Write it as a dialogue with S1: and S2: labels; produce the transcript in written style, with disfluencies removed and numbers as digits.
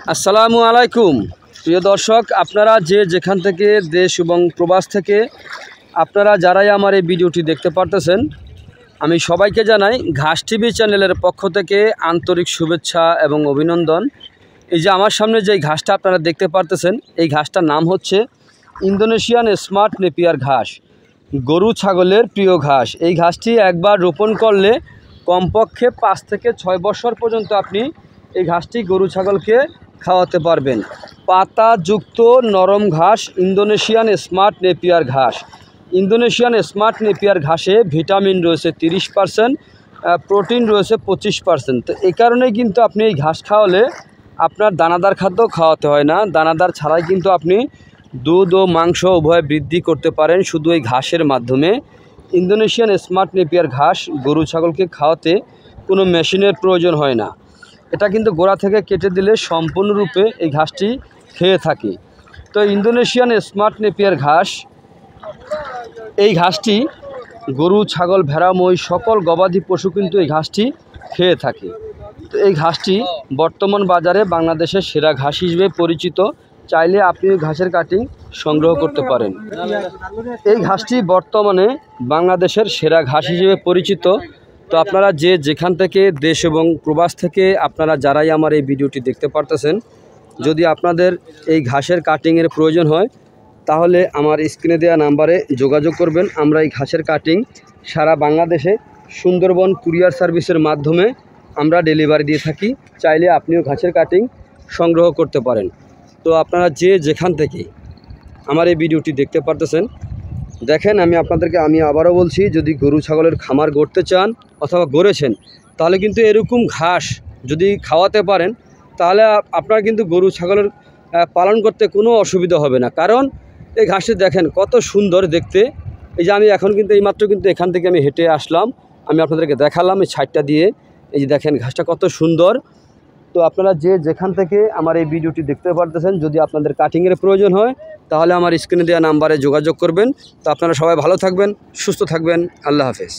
S1: আসসালামু আলাইকুম প্রিয় দর্শক, আপনারা যে যেখান থেকে দেশ এবং প্রবাস থেকে আপনারা যারাই আমার এই ভিডিওটি দেখতে পারতেছেন, আমি সবাইকে জানাই ঘাস টিভি চ্যানেলের পক্ষ থেকে আন্তরিক শুভেচ্ছা এবং অভিনন্দন। এই যে আমার সামনে যে ঘাসটা আপনারা দেখতে পারতেছেন, এই ঘাসটার নাম হচ্ছে ইন্দোনেশিয়ান স্মার্ট নেপিয়ার ঘাস, গরু ছাগলের প্রিয় ঘাস। এই ঘাসটি একবার রোপণ করলে কমপক্ষে 5 থেকে 6 বছর পর্যন্ত আপনি এই ঘাসটি গরু ছাগলকে খাওয়াতে পারবেন। পাতাযুক্ত নরম ঘাস ইন্দোনেশিয়ান স্মার্ট নেপিয়ার ঘাস। ইন্দোনেশিয়ান স্মার্ট নেপিয়ার ঘাসে ভিটামিন রয়েছে 30%, প্রোটিন রয়েছে 25%। তো এই কারণেই কিন্তু আপনি এই ঘাস খাওয়ালে আপনার দানাদার খাদ্য খাওয়াতে হয় না। দানাদার ছাড়াই কিন্তু আপনি দুধ ও মাংস উভয় বৃদ্ধি করতে পারেন শুধু এই ঘাসের মাধ্যমে। ইন্দোনেশিয়ান স্মার্ট নেপিয়ার ঘাস গরু ছাগলকে খাওয়াতে কোনো মেশিনের প্রয়োজন হয় না। এটা কিন্তু গোড়া থেকে কেটে দিলে সম্পূর্ণরূপে এই ঘাসটি খেয়ে থাকে। তো ইন্দোনেশিয়ান স্মার্ট নেপিয়ার ঘাস, এই ঘাসটি গরু ছাগল ভেড়া মহিষ সকল গবাদি পশু কিন্তু এই ঘাসটি খেয়ে থাকে। তো এই ঘাসটি বর্তমান বাজারে বাংলাদেশের সেরা ঘাস হিসেবে পরিচিত। চাইলে আপনি ঘাসের কাটিং সংগ্রহ করতে পারেন। এই ঘাসটি বর্তমানে বাংলাদেশের সেরা ঘাস হিসেবে পরিচিত। তো আপনারা যে যেখান থেকে দেশ এবং প্রবাস থেকে আপনারা যারাই আমার এই ভিডিওটি দেখতে পারতেছেন, যদি আপনাদের এই ঘাসের কাটিংয়ের প্রয়োজন হয় তাহলে আমার স্ক্রিনে দেওয়া নাম্বারে যোগাযোগ করবেন। আমরা এই ঘাসের কাটিং সারা বাংলাদেশে সুন্দরবন কুরিয়ার সার্ভিসের মাধ্যমে আমরা ডেলিভারি দিয়ে থাকি। চাইলে আপনিও ঘাসের কাটিং সংগ্রহ করতে পারেন। তো আপনারা যে যেখান থেকে আমার এই ভিডিওটি দেখতে পারতেছেন, দেখেন আমি আবারও বলছি, যদি গরু ছাগলের খামার গড়তে চান অথবা গড়েছেন, তাহলে কিন্তু এরকম ঘাস যদি খাওয়াতে পারেন তাহলে আপনার কিন্তু গরু ছাগলের পালন করতে কোনো অসুবিধা হবে না। কারণ এই ঘাসটি দেখেন কত সুন্দর দেখতে। এই যে আমি এখন কিন্তু এইমাত্র কিন্তু এখান থেকে আমি হেঁটে আসলাম, আমি আপনাদেরকে দেখালাম এই ছাইডটা দিয়ে। এই যে দেখেন ঘাসটা কত সুন্দর। তো আপনারা যে যেখান থেকে আমার এই ভিডিওটি দেখতে পারতেছেন, যদি আপনাদের কাটিংয়ের প্রয়োজন হয় তাহলে আমার স্ক্রিনে দেওয়া নাম্বারে যোগাযোগ করবেন। তো আপনারা সবাই ভালো থাকবেন, সুস্থ থাকবেন। আল্লাহ হাফেজ।